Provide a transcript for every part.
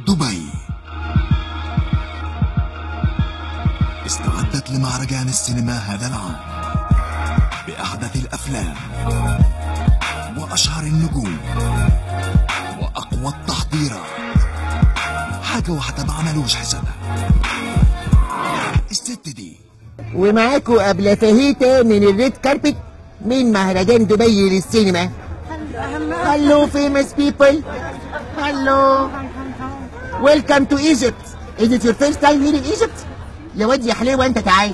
دبي استعدت لمهرجان السينما هذا العام بأحدث الأفلام وأشهر النجوم وأقوى التحضيرات. حاجة واحدة ما عملوش حسابها، الست دي. ومعاكوا قبل فهيتة من الريد كاربت من مهرجان دبي للسينما. هلو فيمس بيبل، هلو، ويلكم تو ايجيبت. Is it your first time here in Egypt؟ يا واد يا حليوة انت تعال.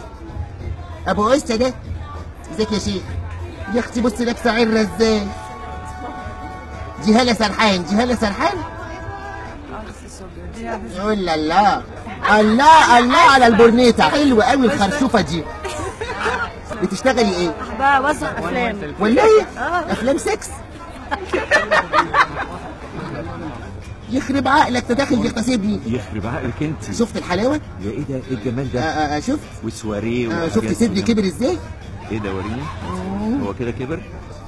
ابو قصة ده، ازيك يا شيخ؟ يا اختي بصي لابسة عرة ازاي؟ دي هالة سرحان، دي هالة سرحان؟ يقول الله الله الله على البورنيطة، حلوة قوي الخرشوفة دي. بتشتغلي ايه؟ بوزع افلام. والله؟ افلام سكس؟ يخرب عقلك، ده داخل بيغتصبني. يخرب عقلك انت. شفت الحلاوه؟ يا ايه ده؟ ايه الجمال ده؟ شفت؟ وسواريه شفت صدري كبر ازاي؟ ايه ده؟ وريني. هو كده كبر؟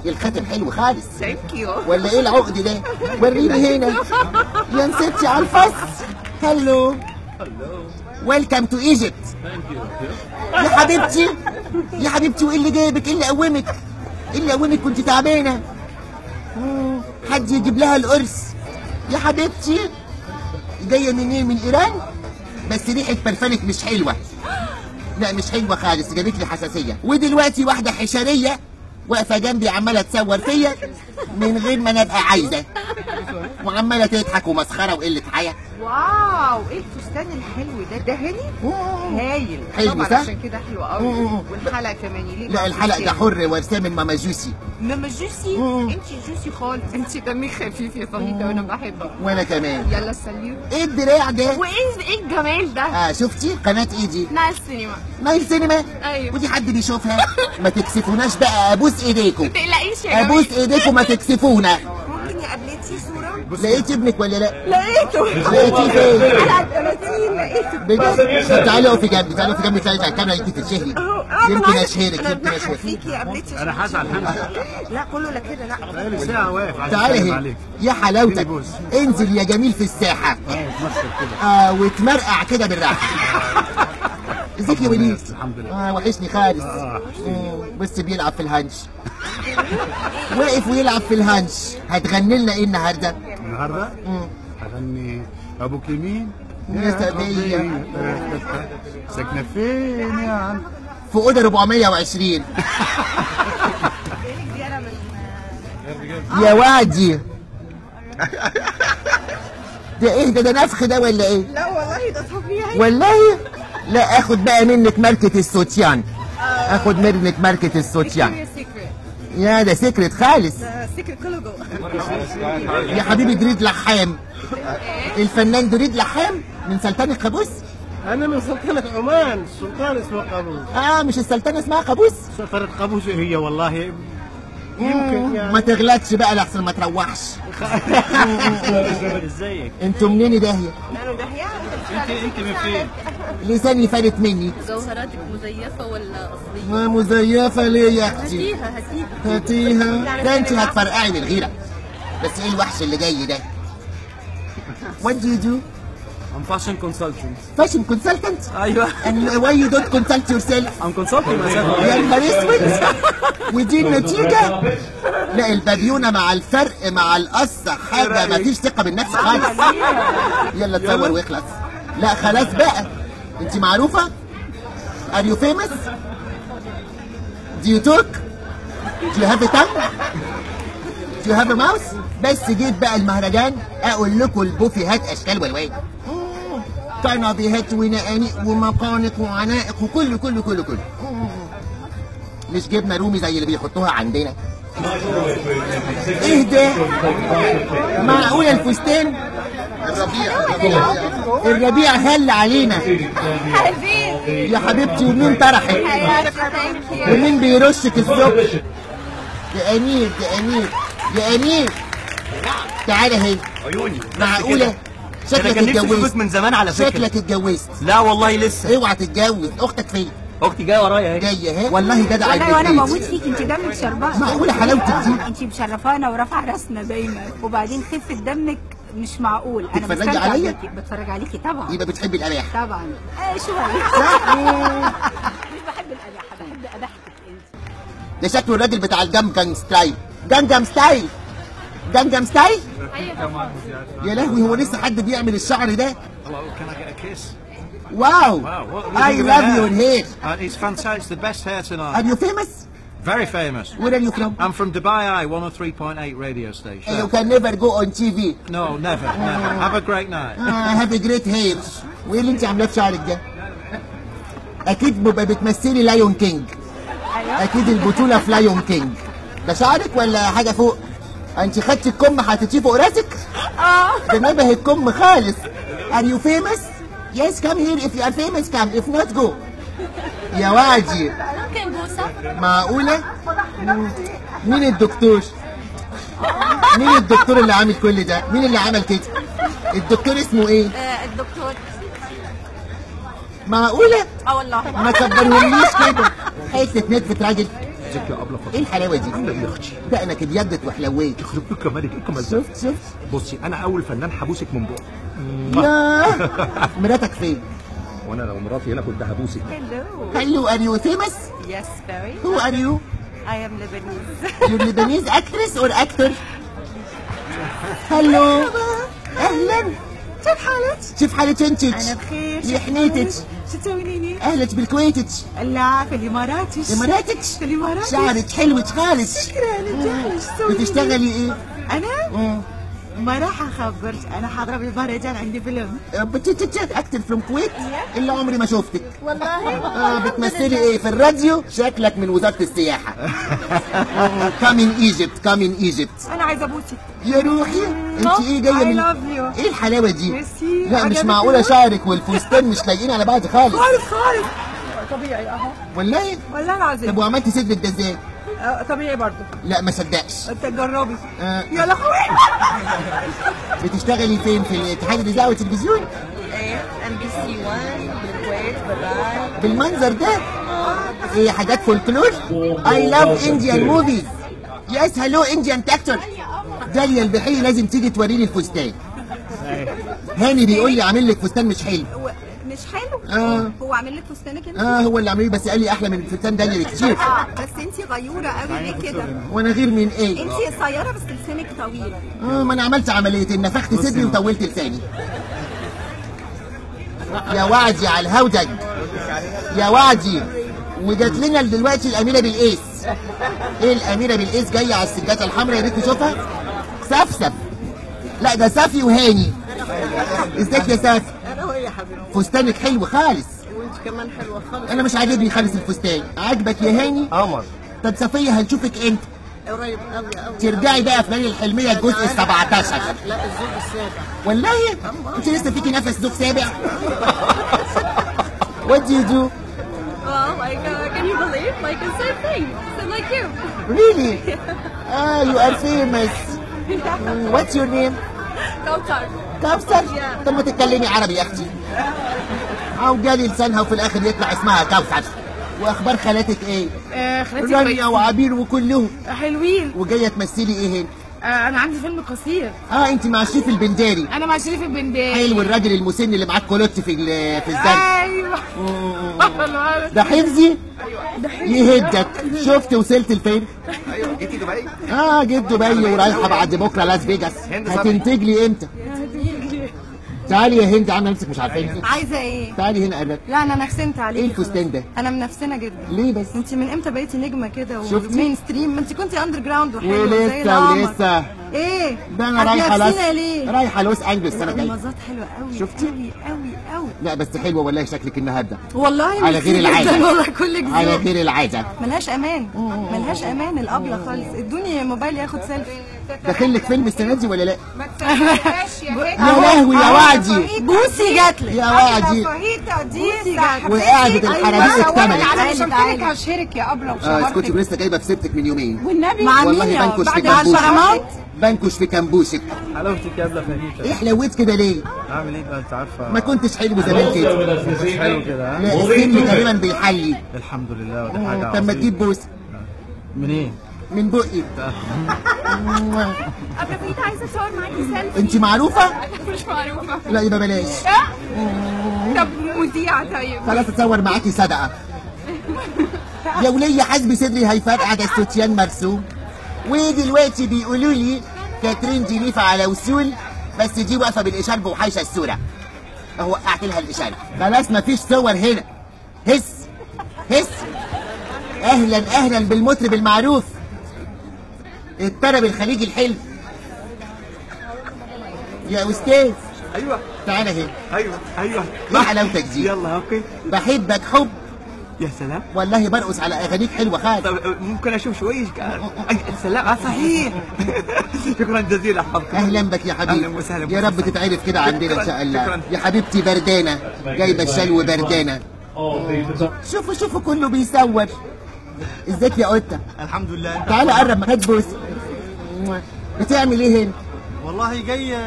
الخاتم حلو خالص. ثانك يو. ولا ايه العقد ده؟ وريني هنا. يا نسيتي على الفصل. هلو. ويلكم تو ايجيبت. يا حبيبتي يا حبيبتي، وايه اللي جايبك؟ ايه اللي قومك؟ ايه اللي قومك؟ كنت تعبانه. حد يجيب لها القرص يا حبيبتي. جايه منين؟ من ايران؟ بس ريحه برفانك مش حلوه. لا مش حلوه خالص، جابت لي حساسيه. ودلوقتي واحده حشريه واقفه جنبي عماله تصور فيا من غير ما انا ابقى عايزه، وعماله تضحك ومسخره وقله حياه. واو، ايه الفستان الحلو ده؟ ده هاني؟ هايل. حلو طبعا صح؟ عشان كده حلو قوي. والحلقه كمان يليق. لا الحلق ده حر ورسام من ماما جوسي. ماما جوسي؟ انت جوسي خالص. انت دمك خفيف يا فهيدة وانا بحبك. وانا كمان. يلا سليم. ايه الدراع ده؟ وايه الجمال ده؟ شفتي قناه ايه دي؟ نايل سينما. نايل سينما؟ ايوه. ودي حد بيشوفها؟ ما تكسفوناش بقى، ابوس ايديكم. ما تقلقيش يا جماعه. ابوس ايديكم ما تكسفونا. ممكن يا قابلتي صوره؟ لقيت ابنك ولا لا؟ لقيته. لقيتيه فين؟ على 30 لقيته. بجد؟ طب تعالي اقفي جنبي، تعالي اقفي جنبي، تعالي على الكاميرا يمكن تتشهري. يمكن اشهرك، يمكن اشهرك. فيكي يا قابلتي. انا هزعل. لا كله لا كده، لا. بقالي ساعه واقف. تعالي هنا يا حلاوتك، انزل يا جميل في الساحه. وتمرقع كده بالراحه. ازيك يا وليد؟ الحمد لله. وحشني خالص. بس بيلعب في الهنش. واقف ويلعب في الهنش. هتغني لنا ايه النهارده؟ النهارده؟ هغني ابوك يمين يا سبيه. ساكنه فين يا عم؟ في اوضه 420. يا وادي ده ايه ده نفخ ده ولا ايه؟ لا والله ده طبيعي. والله لا. اخد بقى منك ماركة السوتيان. اخد منك ماركة السوتيان. يا ده سكرت خالص. سكرت كله جوه. يا حبيبي دريد لحام. الفنان دريد لحام من سلطنة قابوس. انا من سلطنه عمان، السلطان اسمه قابوس. مش السلطنة اسمها قابوس؟ سلطنه قابوس هي والله. يمكن يعني. ما تغلطش بقى لحسن ما تروحش. ازيك؟ انتوا منين داهية؟ انا دحيح. انت من فين؟ لساني فارت مني. مجوهراتك مزيفة ولا أصلية؟ مزيفة ليه يا اختي؟ هاتيها. هاتيها. ده انت هتفرقعي من الغيرة. بس ايه الوحش اللي جاي ده؟ What do you do? I'm fashion consultant. Fashion consultant? ايوه. And why you don't consult yourself? I'm consulting myself. يا نهار اسود. ودي النتيجة؟ لا البابيونة مع الفرق مع القصة حاجة مفيش ثقة بالنفس خالص. يلا تصور واخلص. لا خلاص بقى. انت معروفة؟ Are you famous? Do you talk? Do you have a tongue? Do you have a mouth? بس جيت بقى المهرجان اقول لكم البوفيهات اشكال والوان. طنابيهات ونقانيق ومقانق وعنائق وكله كله كله كله. مش جبنه رومي زي اللي بيحطوها عندنا. ايه ده؟ معقوله الفستان؟ الربيع هل علينا. يا حبيبتي ومين طرحك؟ ومين بيرشك الصبح؟ يا امير يا امير يا امير تعالى هنا. عيوني. معقوله؟ شكلك اتجوزت من زمان على فكره. شكلك اتجوزت. لا والله لسه. اوعى تتجوز. اختك فين؟ اختي جايه ورايا اهي. جايه اهي. والله جدع. والله وانا بموت فيك، انت دمك شربان. معقوله حلاوتك دي؟ انت مشرفانا ورافعه راسنا دايما، وبعدين خفه دمك مش معقول. انا بتتفرجي بستمتع عليا؟ بيكي. بتفرج عليكي طبعا. يبقى بتحبي الاباحه. طبعا. شويه. مش بحب الاباحه، بحب اباحتك انت. ده شكله الراجل بتاع الجانجام ستايل. جانجام ستايل. جانجام ستايل. يا لهوي، هو لسه حد بيعمل الشعر ده؟ Hello, can I get a kiss? واو. What I love your hair. It's fantastic. It's the best hair Are tonight. you famous? Very famous. Where are you from? I'm from Dubai Eye 103.8 radio station. You can never go on TV. No, never, never. Have a great night. have a great hair. وايه اللي انت عاملاه في شعرك ده؟ اكيد بتمثلي لايون كينج. اكيد البطولة في لايون كينج. ده شعرك ولا حاجة فوق؟ انت خدتي الكم حطيتيه فوق راسك؟ ده نبه الكم خالص. Are you famous? Yes, come here. If you are famous, come. If not, go. يا وادي. ممكن بوسه؟ معقولة؟ مين الدكتور؟ مين الدكتور اللي عامل كل ده؟ مين اللي عمل كده؟ الدكتور اسمه ايه؟ الدكتور. معقولة؟ والله. ما كبرهوليش كده. حتة نتفة راجل. ايه الحلاوة دي؟ دقنك ابيضت وحلويت. يخرب بيك كمالك، ايه الكمال ده؟ شفت؟ بصي انا اول فنان هبوسك من بقى. ياه. مراتك فين؟ وانا لو مراتي هنا كنت هبوسك. Hello, are you famous? Yes, very. Who are you? I am Lebanese. You're Lebanese actress or actor? Hello. اهلا. كيف حالك؟ كيف حالك انت؟ أنا بخير. يا حنيتك. شو تسويني؟ اهلك بالكويتك. لا في الإماراتش. اماراتك؟ في الإماراتش. شعرك حلو خالص. شكرا لله. شو تسويني؟ بتشتغلي ايه؟ أنا؟ ما راح أخبرك، أنا حاضرة بالمهرجان عندي فيلم. اكتر فروم كويت؟ الا عمري ما شفتك. والله. بتمثلي ايه في الراديو؟ شكلك من وزارة السياحة. كامين ايجيبت، كامين ايجيبت. أنا عايزة أبوسك. يا روحي انت ايه جايه من I love you. ايه الحلاوه دي؟ ميرسي. لا مش عجبك معقوله كده؟ شعرك والفستان مش لايقين على بعض خالص. خالص. طبيعي أهو. والله؟ والله العظيم. طب وعملتي صدرك ده ازاي؟ طبيعي برضه. لا ما صدقش. أنت جربي. آه. يا لهوي. بتشتغلي فين؟ في الاتحاد الاذاعه والتلفزيون؟ MBC 1 بالكويت بالراي. بالمنظر ده؟ ايه حاجات فولكلور؟ I love Indian movies. Yes, hello Indian actor. داليا البحيري لازم تيجي توريني الفستان. هاني بيقول لي عامل لك فستان مش حلو. مش حلو؟ هو عامل لك فستانك انت؟ هو اللي عامل لي، بس قال لي احلى من فستان داليا بكتير. بس انت غيوره قوي ليه كده؟ وانا غير من ايه؟ انت قصيره بس لسانك طويل. ما انا عملت عمليتين، نفخت صدري وطولت لساني. يا وعدي على الهودج. يا وعدي. وجات لنا دلوقتي الاميره بالقيس. ايه الاميره بالقيس جايه على السجاده الحمراء، يا ريت نشوفها. سفسف. لا ده سافي وهاني. ازيك يا سافي؟ أنا وهي يا حبيبي. فستانك حلو خالص. وأنت كمان حلوة خالص. انا مش عاجبني خالص الفستان. عاجبك يا هاني؟ قمر. طب صفيه هنشوفك امتى؟ قريب قوي قوي. ترجعي بقى في ليالي الحلميه الجزء ال 17. لا الزوج السابع. والله؟ انت لسه فيكي نفس زوج سابع؟ What do you do? Well, like, can you believe? Like, the same thing. So, like you. Really? You are famous. What's your name? Kautar. كوثر؟ طب ما تتكلمي عربي يا اختي. او جالي لسانها وفي الاخر يطلع اسمها كوثر. واخبار خالاتك ايه؟ خالتي رانيا وعبير وكلهم. حلوين. وجايه تمثلي ايه هنا؟ انا عندي فيلم قصير. انت مع شريف البنداري. انا مع شريف البنداري. حلو الراجل المسن اللي معاك كولوت في الزن. ايوه. ده حفظي؟ يهدك. شفت وصلت لفين؟ ايوه جيتي دبي؟ جيت دبي ورايحه بعد بكره لاس فيجاس. هتنتج لي امتى؟ تعالي يا هند، عامله نفسك مش عارفاني. عايزه ايه؟ تعالي هنا قرب. لا انا نفسنت عليكي. ايه الفستان ده؟ انا منفسنه جدا. ليه بس؟ انت من امتى بقيتي نجمه كده شفتي؟ ومين ستريم؟ ما انت كنتي اندر جراوند وحلوه زي ولسه القمر. ولسه. ايه؟ ده انا رايحه ليه؟ رايحه لوس انجلوس السنه الجايه. المظات حلوه قوي. شفتي؟ قوي قوي قوي. لا بس حلوه والله شكلك النهارده. والله على غير العاده. والله كلك ذوق. على غير العاده. ملهاش امان. ملهاش امان الابله خالص. ادوني موبايل ياخد سيلفي. داخل لك فيلم السنه دي ولا لا؟ ما تفهمهاش يا يا لهوي يا وعدي. بوسي جاتلك. يا وعدي. وقعدت الحرابيق اكتملت. علشان كده هشهرك يا ابله اسكتي، لسه جايبه في سبتك من يومين. والنبي مع والله مين؟ بنكش في بعد كمبوشك. الحرامات. بنكش في كمبوشك. حلاوتك يا ابله فهيته. ايه حلويت كده ليه؟ اعمل ايه بقى انت عارفه؟ ما كنتش حلو زمان كده. مش حلو كده ها؟ لا السن تقريبا بيحلي. الحمد لله ودي حاجه طب ما تجيب بوسه. منين؟ من بقي. أبقى في عايزة أصور معاكي سيلفي. انت معروفة؟ مش معروفة. لا يبقى بلاش. طب مذيعة طيب. خلاص اتصور معاكي صدقة. يا ولية حسب صدري هيفرقع ده الستيان مرسوم. ودلوقتي بيقولوا لي كاترين جينيفا على وصول، بس دي واقفة بالإشارب وحايشة الصورة. اهو وقعت لها الإشارب. خلاص مفيش صور هنا. هس هس. أهلا أهلا بالمطرب المعروف، الطرب الخليجي الحلو. يا أستاذ ايوه تعالى هنا. ايوه ايوه ايه حلاوتك دي؟ يلا اوكي. بحبك حب، يا سلام. والله برقص على أغانيك حلوة خالص. طب ممكن اشوف شوي؟ سلام. صحيح. شكرا جزيلا حبيبي. اهلا بك يا حبيبي. أهلاً وسهلاً. يا رب تتعرف كده عندنا ان شاء الله. يا حبيبتي بردانه، جايبه الشلو بردانه. شوفوا شوفوا كله بيصور. ازيك يا قطه؟ الحمد لله. تعالى قرب هات بوس. بتعمل ايه هنا؟ والله جاي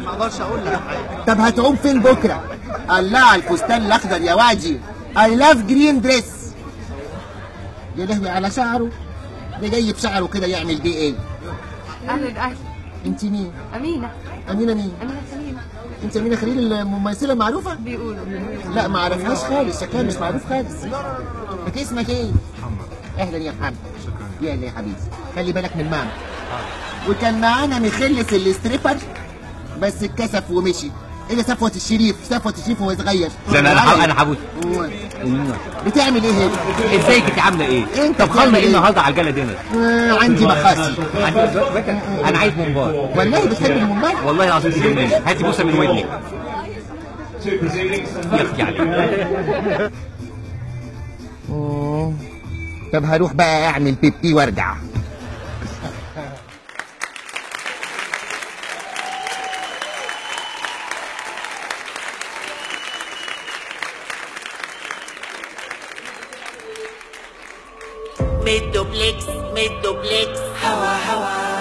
ما اقدرش اقول لك حاجه. طب هتعوم فين بكره؟ الله على الفستان الاخضر يا واجي. اي لاف جرين دريس. يا لهوي على شعره، ده جاي بشعره كده يعمل بيه ايه؟ أهلا أهلا. انت مين؟ أمينة. امينه مين؟ أمينة خليل. انت امينه خليل الممثله المعروفه؟ بيقولوا. لا ما عرفناش خالص، شكلها مش معروف خالص. انت اسمك ايه؟ اهلا يا محمد. شكرا. يا حبيبي خلي بالك من ماما. وكان معانا مخلص الاستريبر بس اتكسف ومشي. ايه ده صفوة الشريف؟ صفوة الشريف وهو صغير. لا انا حبوس. بتعمل ايه هنا؟ ازيك انت عامله ايه؟ انت طب بتعمل خلنا ايه ايه؟ النهارده على الجاله دينر؟ عندي مخاسي. انا عايز ممبار. والله بتحب الممبار؟ والله العظيم جميل. هاتي بوسه من ودنك. يخفي عليك. طب هروح بقى اعمل بيبي وارجع. ميدوبلكس هوا